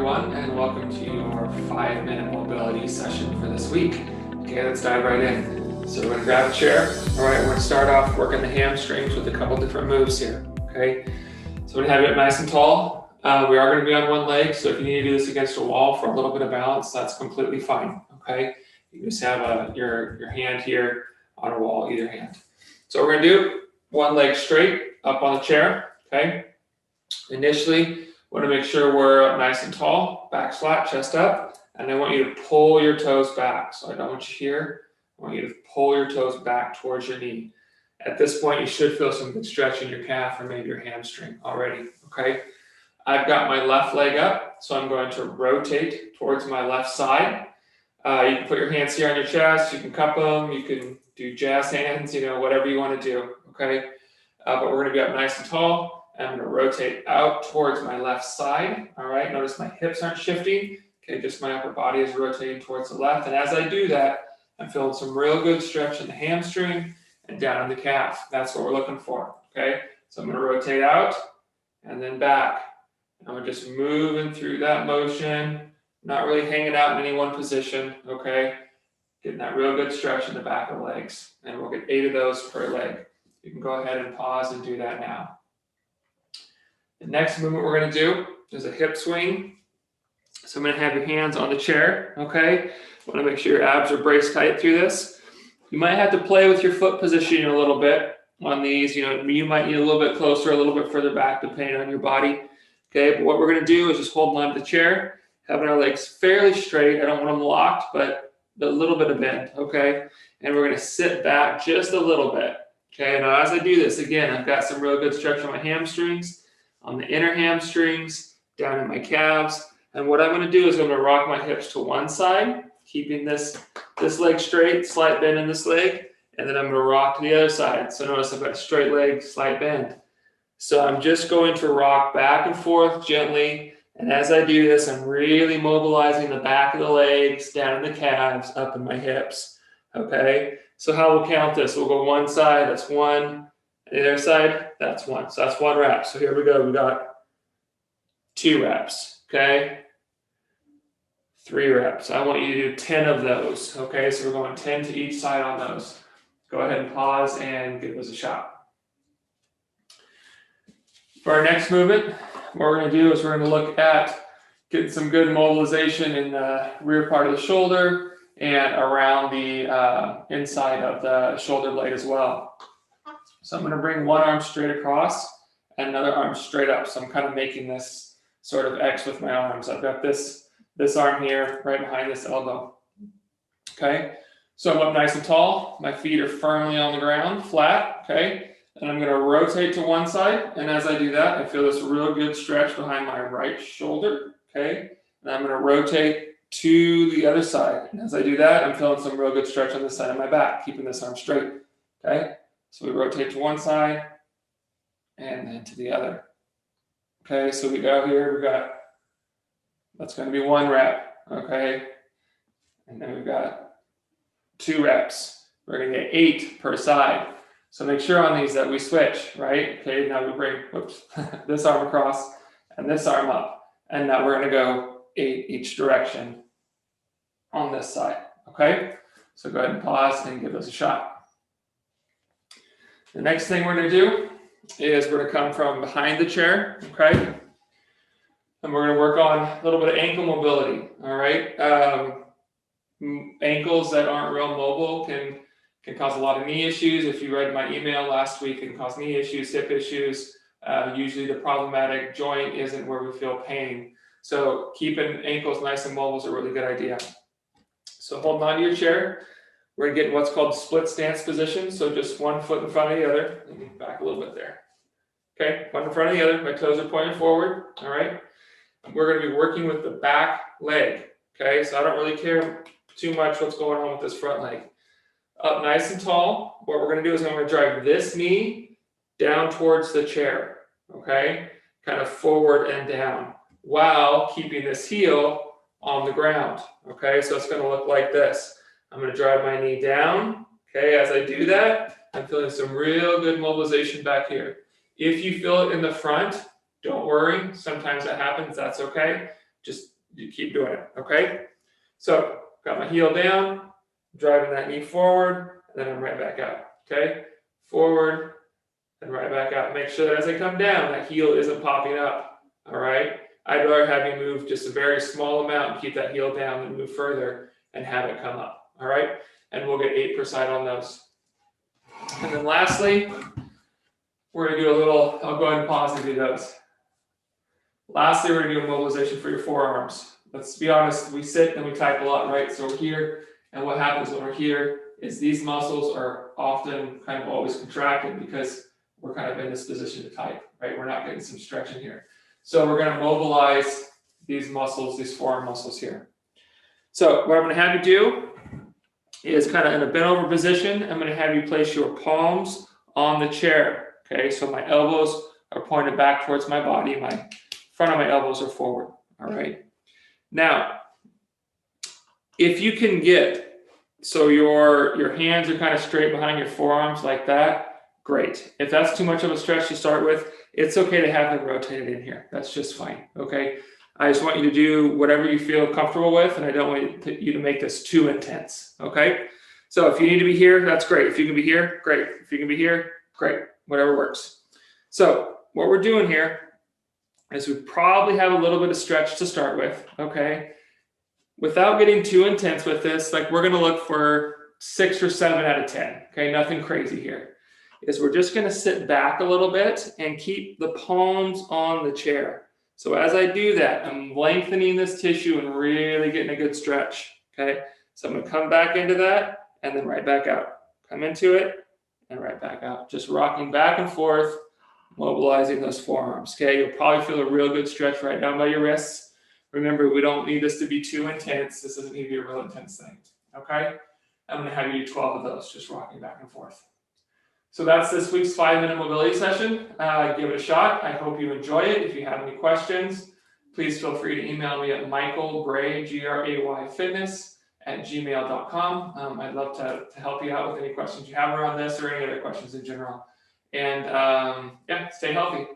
everyone, and welcome to your 5-minute mobility session for this week. Okay, let's dive right in. So we're going to grab a chair. All right, we're going to start off working the hamstrings with a couple different moves here. Okay, so we're going to have you up nice and tall. We are going to be on one leg, so if you need to do this against a wall for a little bit of balance, that's completely fine. Okay, you just have your hand here on a wall, either hand. So we're going to do one leg straight up on the chair. Okay, initially, want to make sure we're up nice and tall, back flat, chest up, and I want you to pull your toes back. So I don't want you here. I want you to pull your toes back towards your knee. At this point, you should feel some good stretch in your calf or maybe your hamstring already, okay? I've got my left leg up, so I'm going to rotate towards my left side. You can put your hands here on your chest, you can cup them, you can do jazz hands, whatever you want to do, okay? But we're going to be up nice and tall. I'm going to rotate out towards my left side. All right, notice my hips aren't shifting. Okay, just my upper body is rotating towards the left. And as I do that, I'm feeling some real good stretch in the hamstring and down in the calf. That's what we're looking for. Okay, so I'm going to rotate out and then back. And we're just moving through that motion, not really hanging out in any one position. Okay, getting that real good stretch in the back of the legs. And we'll get 8 of those per leg. You can go ahead and pause and do that now. The next movement we're going to do is a hip swing. So I'm going to have your hands on the chair, okay? Want to make sure your abs are braced tight through this. You might have to play with your foot positioning a little bit on these. You might need a little bit closer, a little bit further back, depending on your body, okay? But what we're going to do is just hold on to the chair, having our legs fairly straight. I don't want them locked, but a little bit of bend, okay? And we're going to sit back just a little bit, okay? Now, as I do this, again, I've got some real good stretch on my hamstrings, on the inner hamstrings, down in my calves. And what I'm going to do is I'm going to rock my hips to one side, keeping this leg straight, slight bend in this leg, and then I'm going to rock to the other side. So notice I've got a straight leg, slight bend. So I'm just going to rock back and forth gently. And as I do this, I'm really mobilizing the back of the legs, down in the calves, up in my hips. Okay? So how we'll count this? We'll go one side, that's one. The other side, that's one. So that's 1 rep. So here we go. We got 2 reps, okay? 3 reps. I want you to do 10 of those, okay? So we're going 10 to each side on those. Go ahead and pause and give those a shot. For our next movement, what we're going to do is we're going to look at getting some good mobilization in the rear part of the shoulder and around the inside of the shoulder blade as well. So I'm going to bring one arm straight across and another arm straight up. So I'm kind of making this sort of X with my arms. I've got this arm here right behind this elbow. Okay, so I'm up nice and tall. My feet are firmly on the ground, flat. Okay, and I'm going to rotate to one side. And as I do that, I feel this real good stretch behind my right shoulder. Okay, and I'm going to rotate to the other side. And as I do that, I'm feeling some real good stretch on the side of my back, keeping this arm straight. Okay. So we rotate to one side and then to the other. Okay, so we go here, that's going to be 1 rep, okay? And then we've got 2 reps. We're going to get 8 per side. So make sure on these that we switch, right? Okay, now we bring this arm across and this arm up. And now we're going to go 8 each direction on this side, okay? So go ahead and pause and give those a shot. The next thing we're going to do is we're going to come from behind the chair, okay? And we're going to work on a little bit of ankle mobility, all right? Ankles that aren't real mobile can cause a lot of knee issues. If you read my email last week, it can cause knee issues, hip issues. Usually the problematic joint isn't where we feel pain. So keeping ankles nice and mobile is a really good idea. So holding on to your chair. We're going to get in what's called split stance position. So just one foot in front of the other. Let me back a little bit there. Okay, one in front of the other. My toes are pointing forward. All right. We're going to be working with the back leg. Okay, so I don't really care too much what's going on with this front leg. Up nice and tall. What we're going to do is I'm going to drive this knee down towards the chair. Okay, kind of forward and down while keeping this heel on the ground. Okay, so it's going to look like this. I'm going to drive my knee down. Okay, as I do that, I'm feeling some real good mobilization back here. If you feel it in the front, don't worry. Sometimes that happens. That's okay. Just you keep doing it, okay? So got my heel down, driving that knee forward, and then I'm right back out, okay? Forward, and right back out. Make sure that as I come down, that heel isn't popping up, all right? I'd rather have you move just a very small amount and keep that heel down and move further and have it come up, all right? And we'll get 8 per side on those. And then lastly, we're gonna do a little, I'll go ahead and pause and do those. Lastly, we're gonna do a mobilization for your forearms. Let's be honest, we sit and we type a lot, right? So we're here, and what happens when we're here is these muscles are often kind of always contracted because we're kind of in this position to type, right? We're not getting some stretching here. So we're gonna mobilize these muscles, these forearm muscles here. So what I'm gonna have you do is kind of in a bent over position. I'm gonna have you place your palms on the chair, okay? So my elbows are pointed back towards my body. My front of my elbows are forward, all right? Now, if you can get, so your hands are kind of straight behind your forearms like that, great. If that's too much of a stretch to start with, it's okay to have them rotated in here. That's just fine, okay? I just want you to do whatever you feel comfortable with, and I don't want you to make this too intense, okay? So if you need to be here, that's great. If you can be here, great. If you can be here, great. Whatever works. So what we're doing here is we probably have a little bit of stretch to start with, okay? Without getting too intense with this, like we're gonna look for 6 or 7 out of 10, okay? Nothing crazy here. Is we're just gonna sit back a little bit and keep the palms on the chair. So as I do that, I'm lengthening this tissue and really getting a good stretch, okay? So I'm gonna come back into that and then right back out. Come into it and right back out. Just rocking back and forth, mobilizing those forearms, okay? You'll probably feel a real good stretch right down by your wrists. Remember, we don't need this to be too intense. This doesn't need to be a real intense thing, okay? I'm gonna have you do 12 of those, just rocking back and forth. So that's this week's 5-minute mobility session. Give it a shot. I hope you enjoy it. If you have any questions, please feel free to email me at michaelgray, Gray fitness @gmail.com. I'd love to help you out with any questions you have around this or any other questions in general. And yeah, stay healthy.